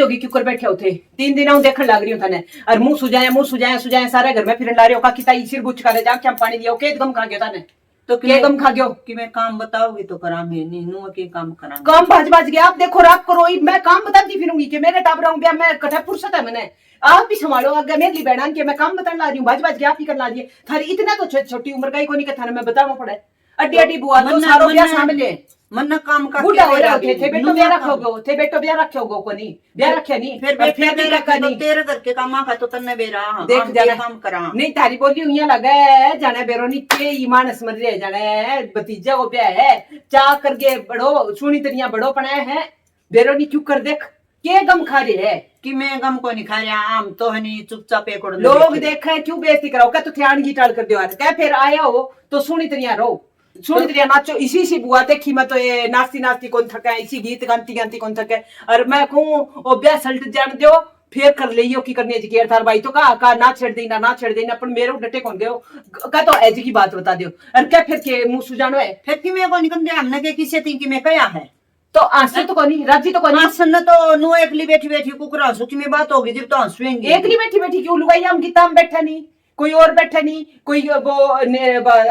होगी क्यों कर बैठे होते 3 दिन आऊं देखने लग रही हूं थाने और मुंह सुजाया सारे घर में फिर ला रहे हो का किता सिर बुच करे जा क्या पानी दियो के गम खा गयो थाने तो के गम खा गयो कि मैं काम बताओगी तो करांगे नहीं नु के काम करांगे काम भाज गया आप देखो रात करो मैं काम बताती फिरूंगी कि मेरे टाबरा हूं मैं कठा फुर्सत है मैंने आप भी संभालो आगे मेरी बहन के मैं काम बताने ला रही हूँ भाज गया आप ही करना दिए थारी इतना तो छोटी उम्र का ही कोनी के थाने मैं बताना पड़े अड्डी बुआ तो सारो ब्याह सामने मन काम का बूढ़ा हो रहा थे बेटो ब्याह रखोगो थे बेटो ब्याह रखोगो को नहीं ब्याह रखे नहीं फिर बैठे मेरा का नहीं तेरे घर के काम का तो तन्ने बेरा देख जाना काम करा नहीं थारी बोली हुई लगे जाने बेरो नहीं के ईमान समझ रहे जाने भतीजा वो ब्याह है चा करके बड़ो सुनी तरिया बड़ो पड़ा है बेरो नहीं क्यों कर देख के गम खा रहे है कि मैं गम को नहीं खा रहा आम तो है नहीं चुपचाप एक लोग देखे क्यों बेइज्जती कराओ क्या तो ध्यान की टाल कर दो क्या फिर आया हो तो सुनी तरिया रहो सुनी तरिया नाचो इसी बुआ देखी मैं तो ये नाचती कौन थका इसी गीत गाती कौन थके और मैं कहूँ वो ब्याह सल्ट जान दो फिर कर लियो की करने जी थार भाई तो का ना छेड़ देना पर मेरे डटे कौन गयो का तो ऐज की बात बता दियो और क्या फिर के मुंह सुजानो है फिर कि मैं को निकल दे हमने के किसे थी कि मैं कया है तो आंसू तो कोनी राजी तो कोनी आसन तो नो एकली बैठी कुकरा सुची में बात होगी जब तो हंसवेंगे एकली बैठी क्यों लुगाई हम गीता में बैठा नहीं कोई और बैठा नहीं कोई वो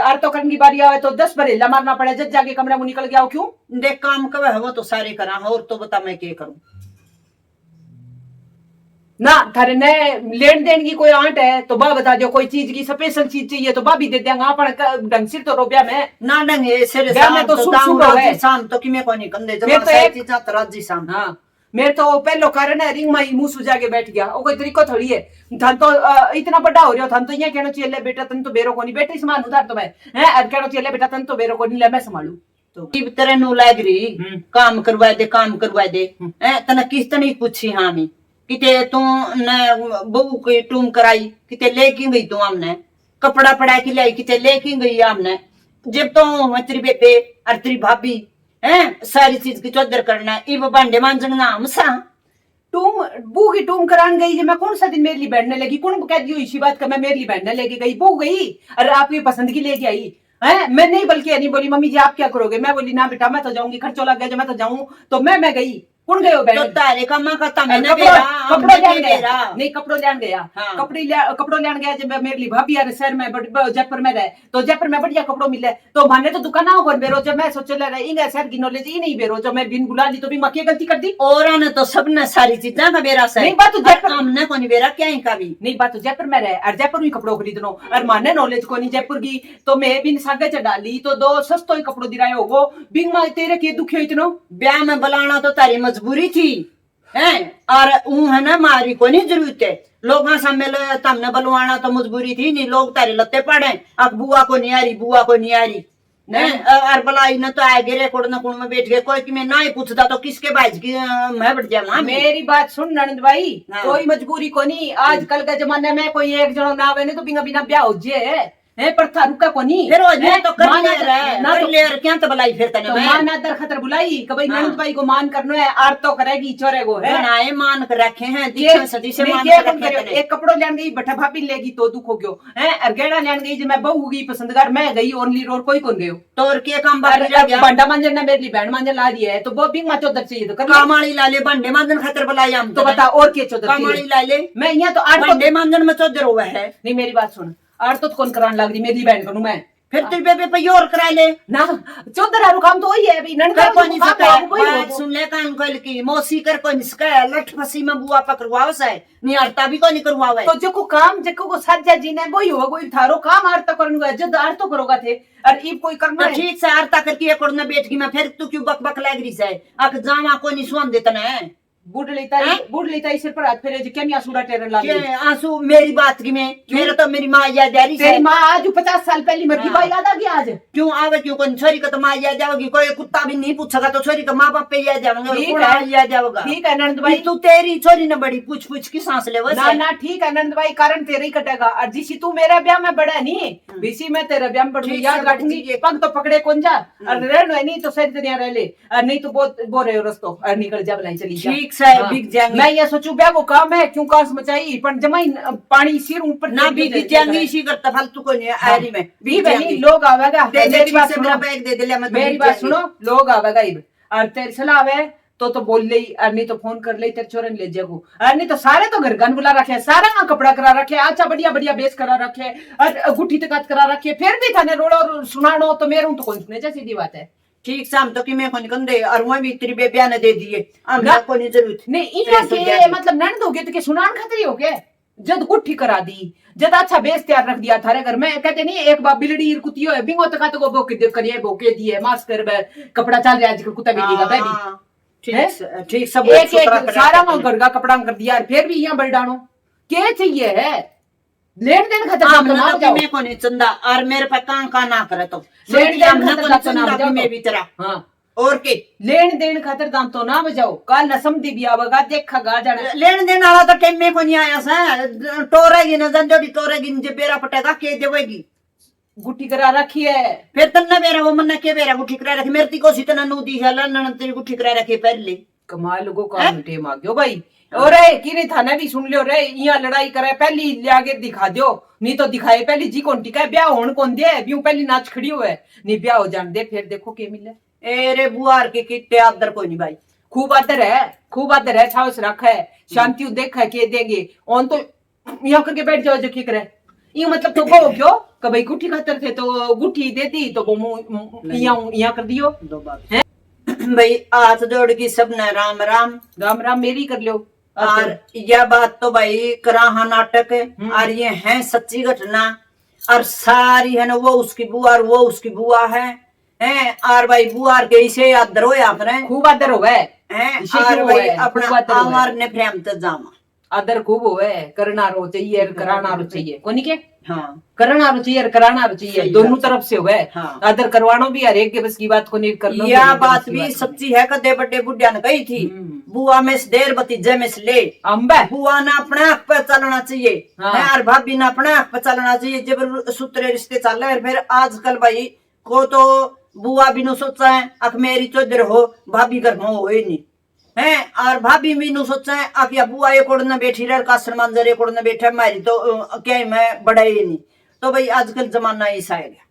आरतो करने की बारी आवे तो 10 बरेला मारना पड़े जब जाके कमरा में निकल गया हो क्यों देख काम कब है वो तो सारे करा और तो बता मैं क्या करूं ना थारे ने लेन देन की कोई आंट है तो बा बता दो कोई चीज की स्पेशल चीज चाहिए तो बा भी दे देंगे अपन ढंग से तो रोबिया में ना ढंगे सिर में तो सुन है शाम तो कि मैं कोनी कंदे जब तो एक चीज राजी शाम हां मेरे तो पहलो कारण है रिंग माई मुंह सुजा के बैठ गया ओ कोई तरीको थोड़ी है धन तो इतना बड़ा हो रहा था तो ये कहना चाहिए ले बेटा तन तो बेरो कोनी बेटे समान उधार तो मैं है और कहना चाहिए ले बेटा तन तो बेरो कोनी ले मैं संभालू तो की तरह नु लाग रही काम करवा दे हैं तना किस तनी पूछी हां मैं किते तू न बहू की टूम कराई किते लेके गई तू हमने कपड़ा पड़ा के लाई किते लेके गई हमने जब तो तेरी बेटे और तेरी भाभी हैं सारी चीज की चौधर करना इब बांडे मांजन नाम सा टूम बू की टूम करान गई मैं कौन सा दिन मेरे लिए बैठने लगी कौन कह दियो इसी बात का मैं मेरे लिए बैठने लेके गई बू गई और आपकी पसंद की लेके आई है मैं नहीं बल्कि नहीं बोली मम्मी जी आप क्या करोगे मैं बोली ना बेटा मैं तो जाऊंगी खर्चो लग गया जो मैं तो जाऊं तो मैं गई कौन गयो तो तारे का मां का तमे ने कपड़ो लेन गया नहीं कपड़ो लेन गया हाँ। कपड़ो लेन गया जब मेरे लिए भाभी यार शहर में जयपुर में रहे तो जयपुर में बढ़िया कपड़ो मिले तो माने तो दुकान हो कौन बेरो जब मैं सोच ले रहा इंगे शहर की नॉलेज ही नहीं बेरो जब मैं बिन बुला ली तो भी मक्के गलती कर दी और ने तो सब ने सारी चीजें का बेरा से नहीं बात तो जयपुर हमने कोनी बेरा क्या ही का भी नहीं बात तो जयपुर में रहे और जयपुर में कपड़ो खरीदनो और माने नॉलेज को नहीं जयपुर की तो मैं बिन सागे च डाली तो 2 सस्तो ही कपड़ो दिराए होगो बिन मां तेरे के दुखियो इतनो ब्याह में बुलाना तो तारी मजबूरी थी हैं और है ना मारी को नहीं जरूरत है लोग सामने तमने बलवाना तो मजबूरी थी नहीं लोग तारे लत्ते पड़े अब बुआ को नहीं आ रही और बलाई न तो आए गिरे कुड़ न कुड़ में बैठ गए कोई कि मैं ना ही पूछता तो किसके बाज की मैं बढ़ जाऊंगा मेरी बात सुन ननद भाई कोई मजबूरी को नहीं आजकल के जमाने में कोई एक जनो ना आवे तो बिना बिना ब्याह हो जे है पर था रुका को नहीं फिर तो कर ना तो लेर क्या तो बुलाई फिर तने तो मान दर खतर बुलाई कि भाई ननद भाई को मान करनो है आर तो करेगी छोरे को है बनाए मान कर रखे हैं दीक्षा सदी से मान कर रखे एक कपड़ो लेन गई बठा भाभी लेगी तो दुख हो गयो है और गहना लेन गई जब मैं बहू गई पसंदगार मैं गई ओनली रोड कोई कौन गयो तो और के काम बाकी रह गया बंडा मांजन ने मेरी बहन मांजन ला दी है तो वो बिंग मा चौधर चाहिए तो कर कामाली ला ले बंडे मांजन खतर बुलाई हम तो बता और के चौधर कामाली ला ले मैं यहाँ तो आठ बंडे मांजन में चौधर हुआ है नहीं मेरी बात सुन आठ तो कौन करान लग रही मेरी बहन करूं मैं फिर तेरे बेबे पे और करा ले ना चौधर आरु काम तो वही है अभी ननका को नहीं सकता सुन ले कान खोल की मौसी कर को नहीं सका लठ फसी में बुआ पकड़वाओ से नहीं आरता भी को नहीं करवावे तो जो को काम जो को सज्जा जी ने वही होगा कोई थारो काम आरता करन जद आरतो करोगा थे और ई कोई करना तो ठीक से आरता करके एक और न बैठ गई मैं फिर तू क्यों बक बक लग रही से आख जावा को नहीं सुन देता ना बुढ़ लेता सिर पर हाथ फेरे क्या नहीं आंसू टेरन लागे आंसू मेरी बात की में मेरा तो मेरी माँ याद आ रही तेरी माँ आज 50 साल पहले मर गई भाई याद आ गया आज क्यों आवे क्यों कोई छोरी का तो माँ याद जाओगी कोई कुत्ता भी नहीं पूछेगा तो छोरी का माँ बाप पे याद जाओगे याद जाओगा ठीक है नंद भाई तू तेरी छोरी ने बड़ी पूछ की सांस ले ना ठीक है नंद भाई कारण तेरे ही कटेगा और जिसी तू मेरे ब्याह में बड़ा नहीं बीसी में तेरे ब्याह में बढ़ूंगी याद रखूंगी पग तो पकड़े कौन जा और रहना नहीं तो सही दुनिया रह ले और नहीं तो बहुत बोरे रस्तो और निकल जा भलाई चली ठीक से बिक जाएंगे मैं ये सोचू ब्याह को काम है क्यों कास मचाई पर जमाई पानी सिर ऊपर ना भी जाएंगे इसी करता फालतू को नहीं आरी में भी बहनी लोग आवेगा मेरी बात सुनो बैग दे दे मेरी बात सुनो लोग आवेगा और तेरे सलाह है तो बोल ले, और नहीं तो फोन कर ले, तेरे छोरे ने ले जागो, और नहीं तो सारे तो घर गन बुला रखे, सारा ना कपड़ा करा रखे, अच्छा बढ़िया बढ़िया बेस करा रखे, और गुठी तक करा रखे, फिर भी थाने रोड़ो और सुनानो तो मेरू तो कौन सुने, सीधी बात है। ठीक शाम तो कि मैं को निकल दे, और वह भी तेरी बेबिया ने दे दिए, ना को नहीं जरूरत नहीं इना के मतलब नन दोगे तो के सुनान खतरी हो के जद गुठी करा दी, जद अच्छा बेस तैयार रख दिया थारे घर में, कहते नहीं एक बार बिलड़ी कुतियो है बिंगो तक तो बोके दे करिए बोके दिए मास्टर कपड़ा चल रहा है आजकल कुत्ता बिल्ली का बेबी ठीक सब एक एक सारा घर का कपड़ा कर दिया, फिर भी यहाँ बलडानो क्या चाहिए है, लेन देन खत्म ना जाओ मैं को नहीं चंदा, और मेरे पे का ना करे तो लेन देन खत्म मैं भी तेरा हाँ और के लेन देन खातर दाम तो ना बजाओ, कल न समझी भी आवेगा देखा जाना लेन देन वाला तो टाइम में को नहीं आया सा, टोरेगी ना जंजोड़ी टोरेगी जे बेरा पटेगा के देवेगी, गुठी करा रखी है, फिर तन्ना बेरा वो मन के बेरा गुठी करा रखी, मेरी को सीतना नू दी है लन्न तेरी गुठी करा रखी पहले कमाल को काम टेम आ गयो भाई। और की नहीं थाने भी सुन लियो रे, यहाँ लड़ाई करे पहली ले आगे दिखा दियो, नहीं तो दिखाए पहली जी कौन टिका है, ब्याह होने कौन दे ब्यू पहली नाच खड़ी हुए नहीं ब्याह हो जान दे, फिर देखो के मिले। एरे बुआर के किट्टे आदर कोई नहीं भाई, खूब आदर है, छावस रखा है, शांति देखा है के देंगे ऑन तो यहाँ करके बैठ जाओ जो ठीक रहे, ये मतलब तो कहो क्यों कि भाई गुठी खातर थे तो गुठी दे दी तो वो यहाँ कर दियो दो बात भाई हाथ जोड़ की सब ने राम राम राम राम मेरी कर लो। और यह बात तो भाई कराहा नाटक है, और ये है सच्ची घटना, और सारी है ना वो उसकी बुआ और वो उसकी बुआ है, और भाई बुआ के इसे आदर हो अपने खूब आदर हो गए और भाई अपना आवार ने प्रेम तो जामा आदर खूब हो गए, करना रो चाहिए कराना रो चाहिए कोनी के हाँ करना रो चाहिए कराना रो चाहिए, दोनों तरफ से हो गए हाँ। आदर करवानो भी हर एक के बस की बात को नहीं करना, यह बात भी सच्ची है, कदे बड़े बुढ़िया ने कही थी, बुआ में से देर भतीजे में से ले, अम्बे बुआ ने अपने आंख पर चलना चाहिए और भाभी ने अपने आंख पर चलना चाहिए, जब सूत्रे रिश्ते चल रहे, फिर आजकल भाई को तो बुआ भी नु सोचा है अख मेरी चौधर हो भाभी घर में हो नहीं है, और भाभी भी नु सोचा है अख या बुआ एक ओर न बैठी रह कासर मंजर एक ओर न बैठा मारी तो क्या मैं बड़ा ही नहीं, तो भाई आजकल जमाना ऐसा है।